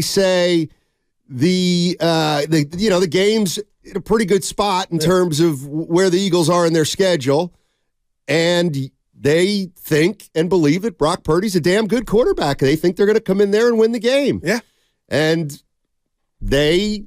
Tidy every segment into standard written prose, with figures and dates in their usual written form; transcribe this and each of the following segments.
say the game's in a pretty good spot in terms of where the Eagles are in their schedule, and they think and believe that Brock Purdy's a damn good quarterback. They think they're going to come in there and win the game. Yeah. And they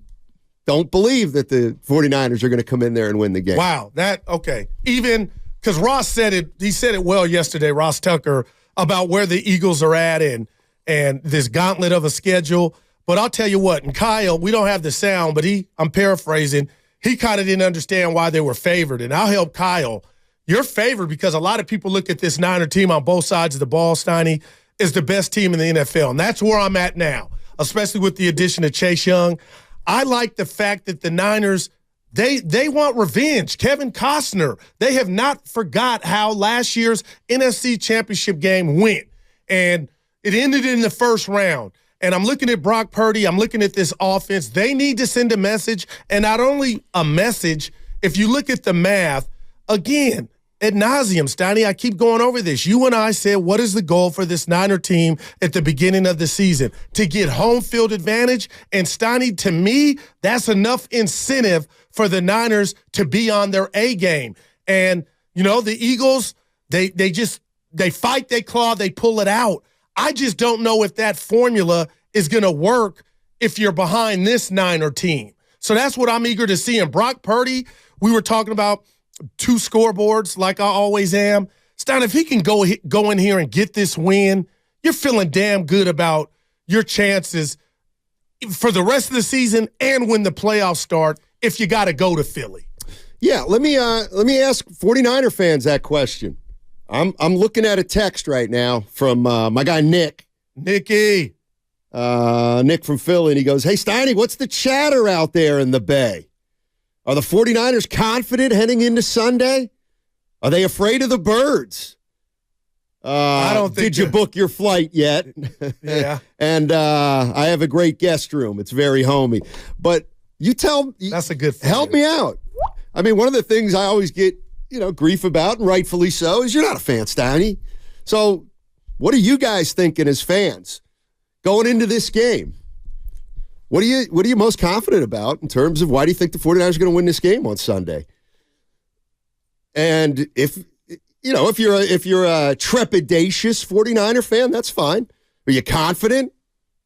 don't believe that the 49ers are going to come in there and win the game. Wow. Okay. Even because Ross said it, he said it well yesterday, Ross Tucker, about where the Eagles are at and this gauntlet of a schedule. But I'll tell you what, and Kyle, we don't have the sound, but I'm paraphrasing, he kind of didn't understand why they were favored. And I'll help Kyle. You're favored because a lot of people look at this Niner team on both sides of the ball, Steiny, is the best team in the NFL. And that's where I'm at now, especially with the addition of Chase Young. I like the fact that the Niners, they want revenge. Kevin Costner, they have not forgot how last year's NFC Championship game went. And it ended in the first round. And I'm looking at Brock Purdy. I'm looking at this offense. They need to send a message. And not only a message, if you look at the math, again, ad nauseum, Steiny, I keep going over this. You and I said, what is the goal for this Niner team at the beginning of the season? To get home field advantage. And Steiny, to me, that's enough incentive for the Niners to be on their A game. And, the Eagles, they fight, they claw, they pull it out. I just don't know if that formula is going to work if you're behind this Niner team. So that's what I'm eager to see. And Brock Purdy, we were talking about 2 scoreboards like I always am. Stein, if he can go in here and get this win, you're feeling damn good about your chances for the rest of the season and when the playoffs start if you got to go to Philly. Yeah, let me ask 49er fans that question. I'm looking at a text right now from my guy Nick. Nicky. Nick from Philly, and he goes, "Hey, Steiny, what's the chatter out there in the Bay? Are the 49ers confident heading into Sunday? Are they afraid of the birds? I don't think. Did you book your flight yet?" Yeah. And I have a great guest room. It's very homey. But you tell – that's a good thing. Help me out. I mean, one of the things I always get – grief about, and rightfully so, is you're not a fan, Steiny. So what are you guys thinking as fans going into this game? What are you most confident about in terms of why do you think the 49ers are going to win this game on Sunday? And if you're a trepidatious 49er fan, that's fine. Are you confident?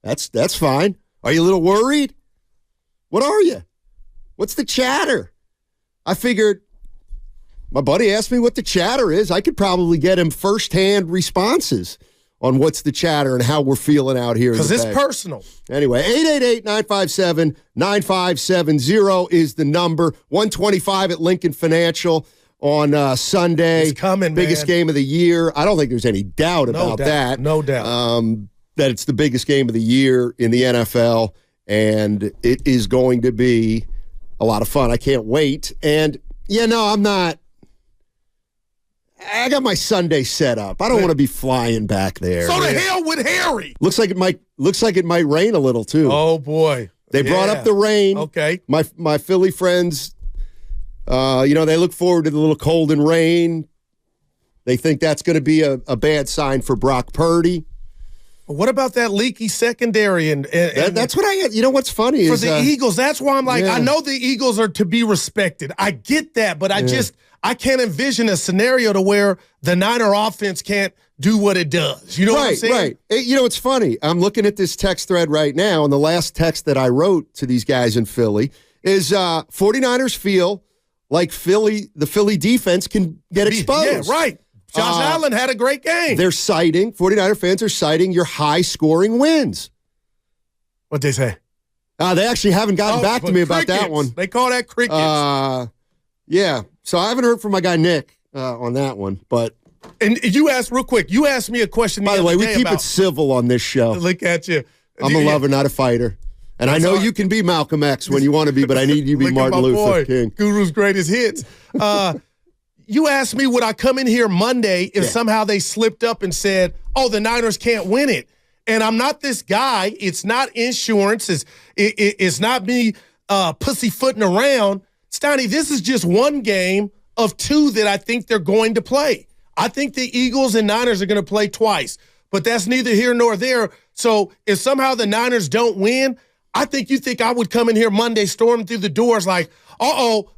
That's fine. Are you a little worried? What are you? What's the chatter? I figured my buddy asked me what the chatter is. I could probably get him firsthand responses on what's the chatter and how we're feeling out here. Because it's personal. Anyway, 888-957-9570 is the number. 125 at Lincoln Financial on Sunday. It's coming, biggest game of the year. I don't think there's any doubt about that. No doubt. That it's the biggest game of the year in the NFL, and it is going to be a lot of fun. I can't wait. And, I'm not. I got my Sunday set up. I don't want to be flying back there. So the hell with Harry. Looks like it might rain a little too. Oh boy. They brought up the rain. Okay. My Philly friends, they look forward to the little cold and rain. They think that's going to be a bad sign for Brock Purdy. What about that leaky secondary? And that's what I. What's funny for is the Eagles. That's why I'm like, yeah. I know the Eagles are to be respected. I get that, but I can't envision a scenario to where the Niner offense can't do what it does. You know what I'm saying? Right. It's funny. I'm looking at this text thread right now, and the last text that I wrote to these guys in Philly is 49ers feel like the Philly defense can get exposed. Yeah, right. Josh Allen had a great game. 49er fans are citing your high-scoring wins. What'd they say? They actually haven't gotten back to me about that one. They call that crickets. Yeah. So I haven't heard from my guy Nick on that one. But and you asked real quick. You asked me a question. By the way, we keep it civil on this show. Look at you. I'm a lover, not a fighter. And I know you can be Malcolm X when you want to be, but I need you to be Martin Luther King. Guru's greatest hits. You asked me, would I come in here Monday if somehow they slipped up and said, oh, the Niners can't win it? And I'm not this guy. It's not insurance. It's not me pussyfooting around. Steiny, this is just one game of 2 that I think they're going to play. I think the Eagles and Niners are going to play twice. But that's neither here nor there. So if somehow the Niners don't win, I think you think I would come in here Monday storming through the doors like,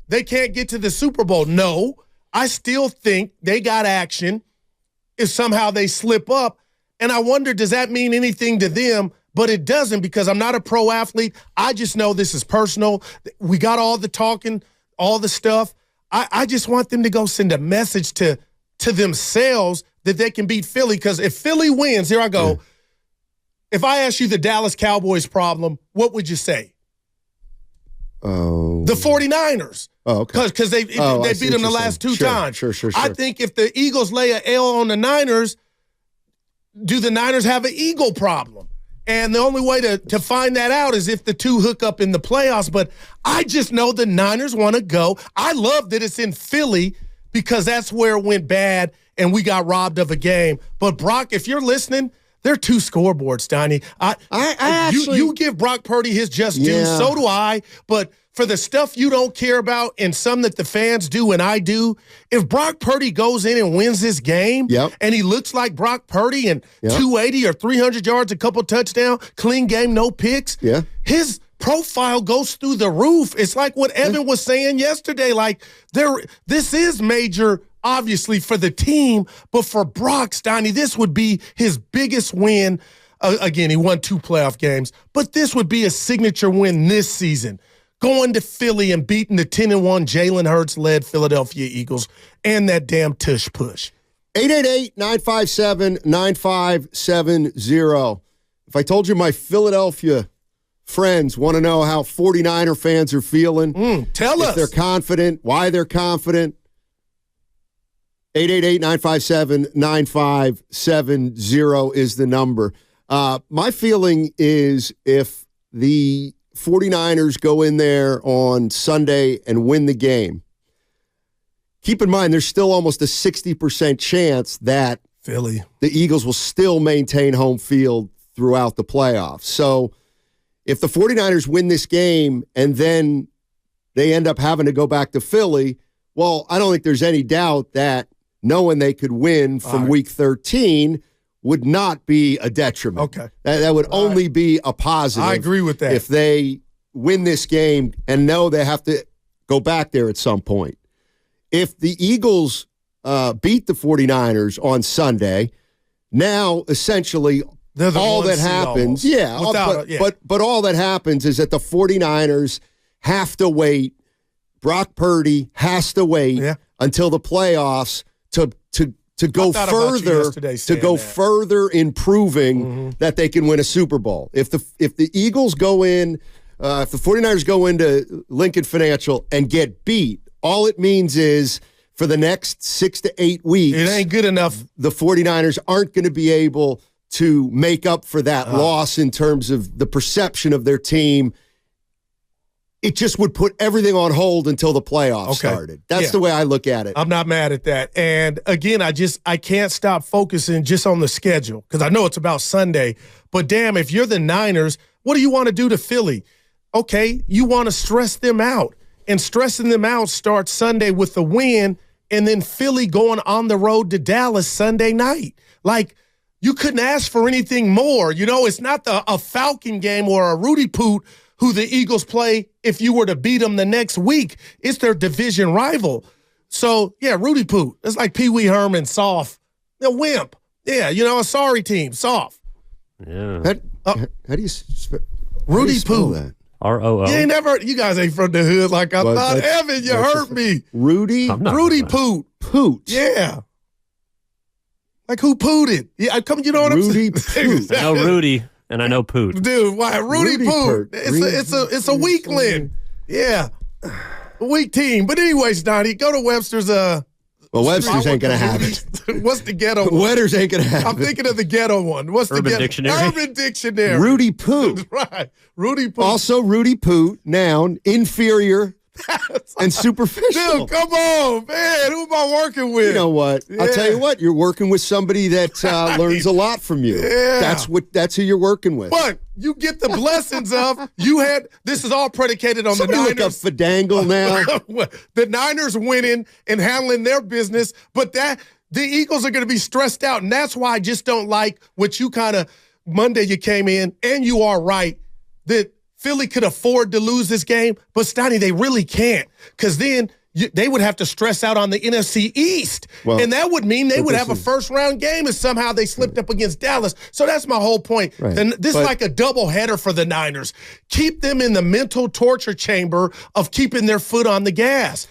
they can't get to the Super Bowl. No, I still think they got action if somehow they slip up. And I wonder, does that mean anything to them? But it doesn't, because I'm not a pro athlete. I just know this is personal. We got all the talking, all the stuff. I just want them to go send a message to themselves that they can beat Philly. Because if Philly wins, here I go. Yeah. If I ask you the Dallas Cowboys problem, what would you say? The 49ers. Oh, okay. Because they beat them the last two times. Sure. I think if the Eagles lay an L on the Niners, do the Niners have an Eagle problem? And the only way to find that out is if the two hook up in the playoffs. But I just know the Niners want to go. I love that it's in Philly because that's where it went bad and we got robbed of a game. But, Brock, if you're listening, there are two scoreboards, Steiny. You give Brock Purdy his just due. Yeah. So do I. But for the stuff you don't care about and some that the fans do and I do, if Brock Purdy goes in and wins this game and he looks like Brock Purdy and 280 or 300 yards, a couple touchdowns, clean game, no picks, his profile goes through the roof. It's like what Evan was saying yesterday. Like, this is major, obviously, for the team, but for Brock, Steiny, this would be his biggest win. Again, he won 2 playoff games, but this would be a signature win this season. Going to Philly and beating the 10-1 Jalen Hurts-led Philadelphia Eagles and that damn tush push. 888-957-9570. If I told you my Philadelphia friends want to know how 49er fans are feeling, tell us. If they're confident, why they're confident, 888-957-9570 is the number. My feeling is if the 49ers go in there on Sunday and win the game, keep in mind there's still almost a 60% chance that the Eagles will still maintain home field throughout the playoffs. So if the 49ers win this game and then they end up having to go back to Philly, well, I don't think there's any doubt that knowing they could win from week 13 would not be a detriment. Okay. That would only be a positive. I agree with that. If they win this game and know they have to go back there at some point. If the Eagles beat the 49ers on Sunday, now essentially all that happens, but all that happens is that the 49ers have to wait. Brock Purdy has to wait until the playoffs to go further in proving that they can win a Super Bowl. If the Eagles go in, if the 49ers go into Lincoln Financial and get beat, all it means is for the next 6 to 8 weeks, it ain't good enough. The 49ers aren't going to be able to make up for that loss in terms of the perception of their team. It just would put everything on hold until the playoffs started. That's the way I look at it. I'm not mad at that. And again, I can't stop focusing just on the schedule because I know it's about Sunday. But damn, if you're the Niners, what do you want to do to Philly? Okay, you want to stress them out. And stressing them out starts Sunday with the win and then Philly going on the road to Dallas Sunday night. Like, you couldn't ask for anything more. You know, it's not a Falcon game or a Rudy Poot who the Eagles play if you were to beat them the next week. It's their division rival. So, Rudy Poot. It's like Pee Wee Herman, soft. A wimp. Yeah, a sorry team, soft. Yeah. How do you Rudy Poot. That? R-O-O. You guys ain't from the hood like I thought. Evan, you hurt me. Rudy Poot. Poot. Yeah. Like who pooted? Yeah, you know what I'm saying? Rudy Poot. I know Rudy. And I know Poot. Dude, why? Rudy Poot. It's a weakling. Yeah. A weak team. But anyways, Donnie, go to Webster's. Well, Webster's ain't going to have it. What's the ghetto one? Wetters ain't going to have it. I'm thinking of the ghetto one. What's Urban the ghetto? Dictionary. Urban Dictionary. Rudy Poot. Right. Rudy Poot. Also, Rudy Poot, noun, inferior and superficial. Dude, come on, man. Who am I working with? You know what? Yeah. I'll tell you what. You're working with somebody that learns a lot from you. Yeah. That's who you're working with. But you get the blessings of this is all predicated on Somebody the Niners. Look up Fadangle now. The Niners winning and handling their business, but that the Eagles are going to be stressed out. And that's why I just don't like what you kind of, Monday you came in, and you are right, that Philly could afford to lose this game. But, Steiny, they really can't, because then they would have to stress out on the NFC East. Well, and that would mean they would have a first-round game if somehow they slipped up against Dallas. So that's my whole point. Right. And this is like a doubleheader for the Niners. Keep them in the mental torture chamber of keeping their foot on the gas.